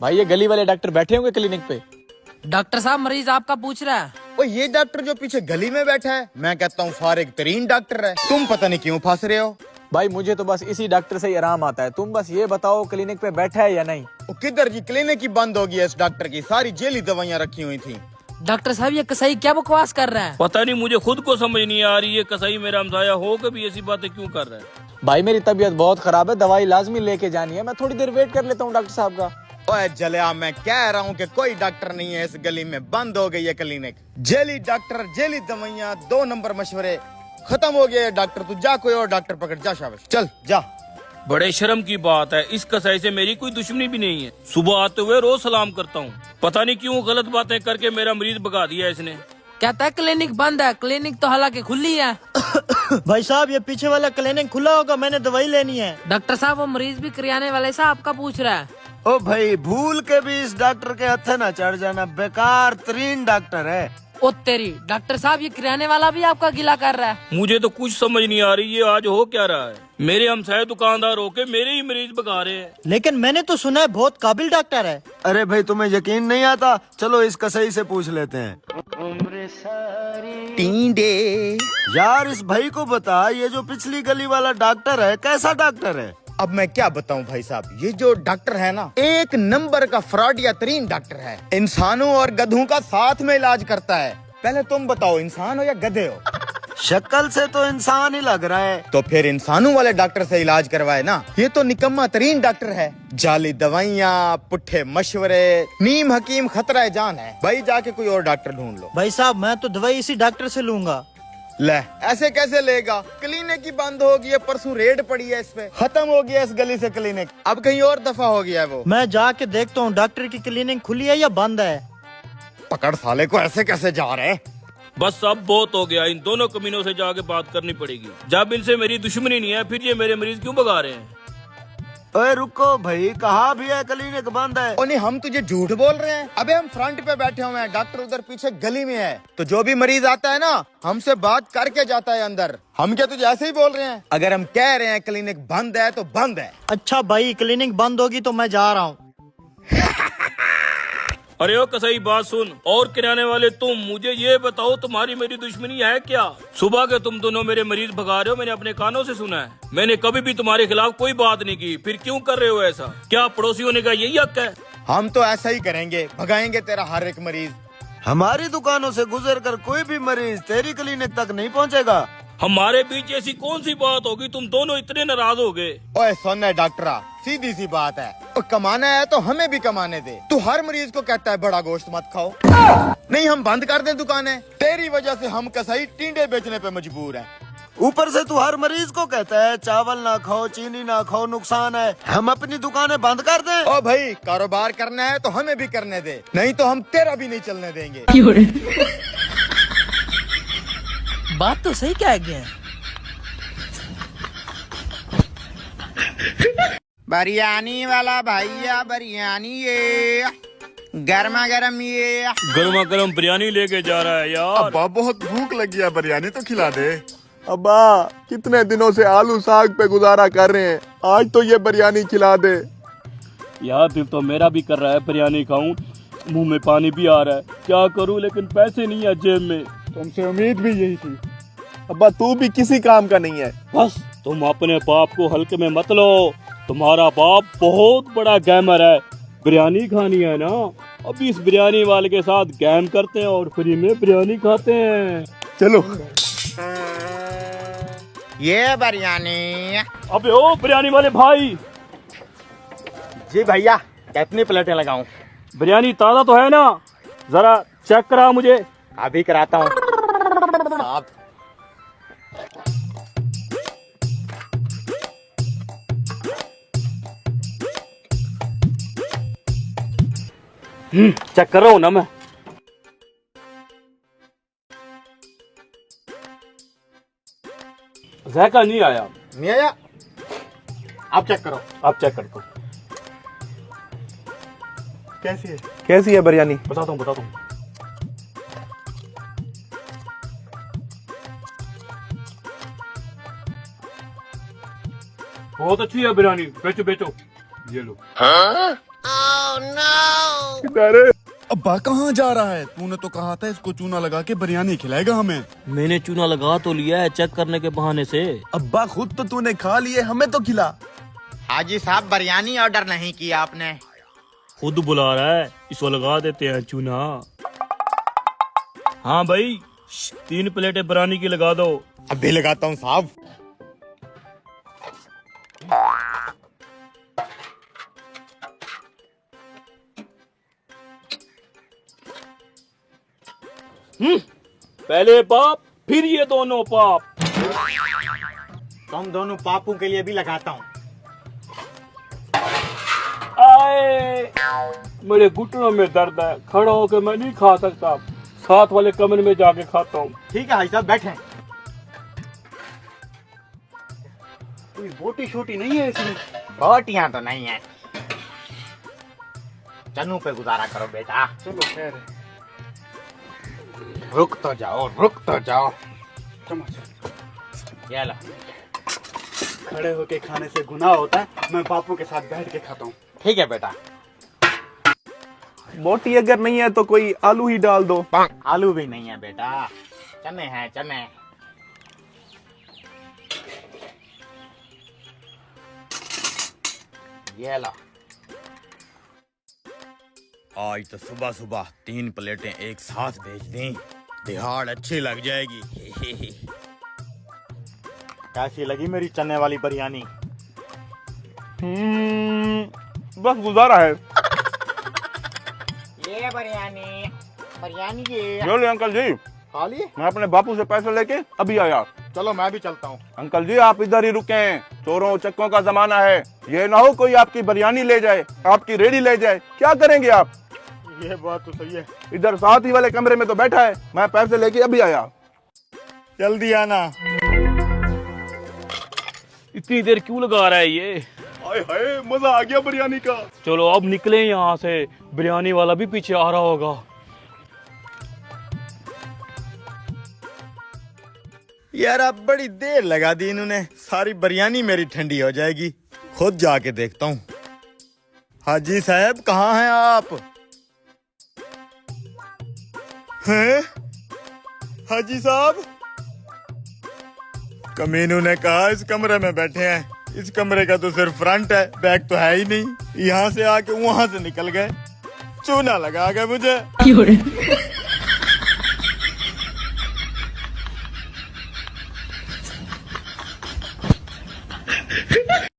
भाई ये गली वाले डॉक्टर बैठे होंगे क्लिनिक पे। डॉक्टर साहब मरीज आपका पूछ रहा है। वो ये डॉक्टर जो पीछे गली में बैठा है, मैं कहता हूँ फारिग तरीन डॉक्टर है। तुम पता नहीं क्यों फंस रहे हो। भाई मुझे तो बस इसी डॉक्टर से ही आराम आता है। तुम बस ये बताओ क्लिनिक पे बैठा है या नहीं। वो किधर जी, क्लिनिक ही बंद होगी है इस डॉक्टर की, सारी जेली दवाइयाँ रखी हुई थी। डॉक्टर साहब ये कसाई क्या बकवास कर रहा है। पता नहीं, मुझे खुद को समझ नहीं आ रही है कसाई मेरा हमसाया हो के भी ऐसी बातें क्यों कर रहा है। भाई मेरी तबीयत बहुत खराब है, दवाई लाजमी लेके जानी है। मैं थोड़ी देर वेट कर लेता हूँ डॉक्टर साहब का। ओए जलिया, मैं कह रहा हूँ कि कोई डॉक्टर नहीं है इस गली में, बंद हो गई है क्लिनिक। जेली डॉक्टर, जेली दवाइयाँ, 2 नंबर मशवरे, खत्म हो गया है डॉक्टर। तू जा कोई और डॉक्टर पकड़, जा शाबाश, चल जा। बड़े शर्म की बात है, इस कसाई से मेरी कोई दुश्मनी भी नहीं है। सुबह आते हुए रोज सलाम करता हूँ, पता नहीं क्यों गलत बातें करके मेरा मरीज भगा दिया इसने। कहता है क्लिनिक बंद है, क्लिनिक तो हालांकि खुली है। भाई साहब ये पीछे वाला क्लिनिक खुला होगा, मैंने दवाई लेनी है। डॉक्टर साहब वो मरीज भी करियाने वाले से आपका पूछ रहा है। ओ भाई भूल के भी इस डॉक्टर के हथे ना चढ़ जाना, बेकार तरीन डॉक्टर है। ओ तेरी, डॉक्टर साहब ये किराने वाला भी आपका गिला कर रहा है। मुझे तो कुछ समझ नहीं आ रही ये आज हो क्या रहा है। मेरे हमसाये दुकानदार होके मेरे ही मरीज भगा रहे हैं। लेकिन मैंने तो सुना है बहुत काबिल डॉक्टर है। अरे भाई तुम्हें यकीन नहीं आता, चलो इस कसाई से पूछ लेते हैं। टींडे यार इस भाई को बता, ये जो पिछली गली वाला डॉक्टर है कैसा डॉक्टर है? अब मैं क्या बताऊं भाई साहब, ये जो डॉक्टर है ना, 1 नंबर का फ्रॉडिया तरीन डॉक्टर है। इंसानों और गधों का साथ में इलाज करता है। पहले तुम बताओ, इंसान हो या गधे हो? शक्ल से तो इंसान ही लग रहा है। तो फिर इंसानों वाले डॉक्टर से इलाज करवाए ना। ये तो निकम्मा तरीन डॉक्टर है। जाली दवाइयाँ, पुट्ठे मशवरे, नीम हकीम खतरा जान है। भाई जाके कोई और डॉक्टर ढूंढ लो। भाई साहब मैं तो दवाई इसी डॉक्टर से लूंगा। ले, ऐसे कैसे लेगा? क्लिनिक ही बंद हो गई है, परसों रेड पड़ी है इस पे, खत्म हो गया इस गली से क्लिनिक। अब कहीं और दफा हो गया है वो। मैं जाके देखता हूँ डॉक्टर की क्लिनिक खुली है या बंद है। पकड़ साले को, ऐसे कैसे जा रहे हैं? बस अब बहुत हो गया, इन दोनों कमीनों से जाके बात करनी पड़ेगी। जब इनसे मेरी दुश्मनी नहीं है, फिर ये मेरे मरीज क्यों भगा रहे हैं। ओए रुको भाई, कहा भी है क्लिनिक बंद है? ओ नहीं, हम तुझे झूठ बोल रहे हैं। अबे हम फ्रंट पे बैठे हुए हैं, डॉक्टर उधर पीछे गली में है। तो जो भी मरीज आता है ना, हमसे बात करके जाता है अंदर। हम क्या तुझे ऐसे ही बोल रहे हैं? अगर हम कह रहे हैं क्लिनिक बंद है तो बंद है। अच्छा भाई क्लिनिक बंद होगी तो मैं जा रहा हूँ। अरे ओ कसाई बात सुन, और किराने वाले तुम, मुझे ये बताओ तुम्हारी मेरी दुश्मनी है क्या? सुबह के तुम दोनों मेरे मरीज भगा रहे हो, मैंने अपने कानों से सुना है। मैंने कभी भी तुम्हारे खिलाफ कोई बात नहीं की, फिर क्यों कर रहे हो ऐसा? क्या पड़ोसी होने का यही हक है? हम तो ऐसा ही करेंगे, भगाएंगे तेरा हर एक मरीज। हमारी दुकानों से गुजर कर कोई भी मरीज तेरी क्लिनिक तक नहीं पहुंचेगा। हमारे बीच ऐसी कौन सी बात होगी तुम दोनों इतने नाराज हो गए? ओए सुन है डॉक्टरा, सीधी सी बात है, और कमाना है तो हमें भी कमाने दे। तू हर मरीज को कहता है बड़ा गोश्त मत खाओ। नहीं हम बंद कर दें दुकानें? तेरी वजह से हम कसाई टींडे बेचने पे मजबूर हैं। ऊपर से तू हर मरीज को कहता है चावल ना खाओ, चीनी ना खाओ, नुकसान है। हम अपनी दुकानें बंद कर दें? ओ भाई, कारोबार करना है तो हमें भी करने दे, नहीं तो हम तेरा भी नहीं चलने देंगे। बात तो सही कह गया। बिरयानी वाला भैया, बिरयानी ये गर्मा गर्म, ये गर्मा गर्म बिरयानी लेके जा रहा है यार। अब्बा बहुत भूख लगी है, बिरयानी तो खिला दे। अब्बा कितने दिनों से आलू साग पे गुजारा कर रहे हैं, आज तो ये बिरयानी खिला दे। यार दिल तो मेरा भी कर रहा है बिरयानी खाऊं, मुंह में पानी भी आ रहा है। क्या करूं, लेकिन पैसे नहीं है जेब में। तुमसे उम्मीद भी यही थी। अब्बा तू भी किसी काम का नहीं है। बस तुम अपने बाप को हल्के में मत लो, तुम्हारा बाप बहुत बड़ा गैमर है। बिरयानी खानी है ना, अभी इस बिरयानी वाले के साथ गैम करते हैं और फ्री में बिरयानी खाते हैं। चलो। ये बिरयानी। अबे ओ बिरयानी वाले भाई। जी भैया, कितनी प्लेटें लगाऊं? बिरयानी ताजा तो है ना? जरा चेक करा मुझे। अभी कराता हूँ साहब। चेक कर रहा हूँ ना मैं। जायका नहीं आया। नहीं आया? आप चेक करो। आप चेक कर दो। कैसी है बिरयानी? बताता हूँ। बहुत अच्छी है बिरयानी, बेचो बेचो। ये लो। अरे अब्बा कहाँ जा रहा है? तूने तो कहा था इसको चूना लगा के बिरयानी खिलाएगा हमें। मैंने चूना लगा तो लिया है चेक करने के बहाने से। अब्बा खुद तो तूने खा लिए, हमें तो खिला। हाजी साहब बिरयानी ऑर्डर नहीं किया आपने। खुद बुला रहा है, इसको लगा देते हैं चूना। हाँ भाई 3 प्लेटें बिरयानी की लगा दो। अभी लगाता हूँ साहब। पहले पाप फिर ये दोनों पाप। तुम दोनों पापों के लिए भी लगाता हूँ। आए मेरे घुटनों में दर्द है, खड़ा होकर मैं नहीं खा सकता, साथ वाले कमरे में जाके खाता हूँ। ठीक है भाई साहब बैठे। कोई बोटी छोटी नहीं है इसमें? बोटियां तो नहीं है। चन्नू पे गुजारा करो बेटा। चलो खैर है। रुक तो जाओ, रुक तो जाओ। ये लो। खड़े होके खाने से गुनाह होता है, मैं बापू के साथ बैठ के खाता हूँ। ठीक है बेटा। बोटी अगर नहीं है तो कोई आलू ही डाल दो। आलू भी नहीं है बेटा, चने हैं चने। ये लो। आज तो सुबह सुबह 3 प्लेटें एक साथ भेज दी, दिहाड़ अच्छी लग जाएगी। कैसी लगी मेरी चने वाली बिरयानी? बस गुजारा है। ये बिरयानी, बिरयानी ये। बोले अंकल जी, खा लिए? मैं अपने बापू से पैसे लेके अभी आया। चलो मैं भी चलता हूँ। अंकल जी आप इधर ही रुके हैं, चोरों चक्कों का जमाना है। ये ना हो कोई आपकी बिरयानी ले जाए, आपकी रेडी ले जाए, क्या करेंगे आप? ये बात तो सही है। इधर साथ ही वाले कमरे में तो बैठा है, मैं पैसे लेके अभी आया। जल्दी आना। इतनी देर क्यों लगा रहा है ये? हाय हाय मजा आ गया बिरयानी का। चलो अब निकले यहाँ से, बिरयानी वाला भी पीछे आ रहा होगा। यार अब बड़ी देर लगा दी इन्होंने, सारी बिरयानी मेरी ठंडी हो जाएगी। खुद जाके देखता हूँ। हाजी साहब कहाँ हैं आप? हैं? हाजी साहब? कमीनों ने कहा इस कमरे में बैठे हैं। इस कमरे का तो सिर्फ फ्रंट है, बैक तो है ही नहीं। यहाँ से आके वहां से निकल गए, चूना लगा गए मुझे।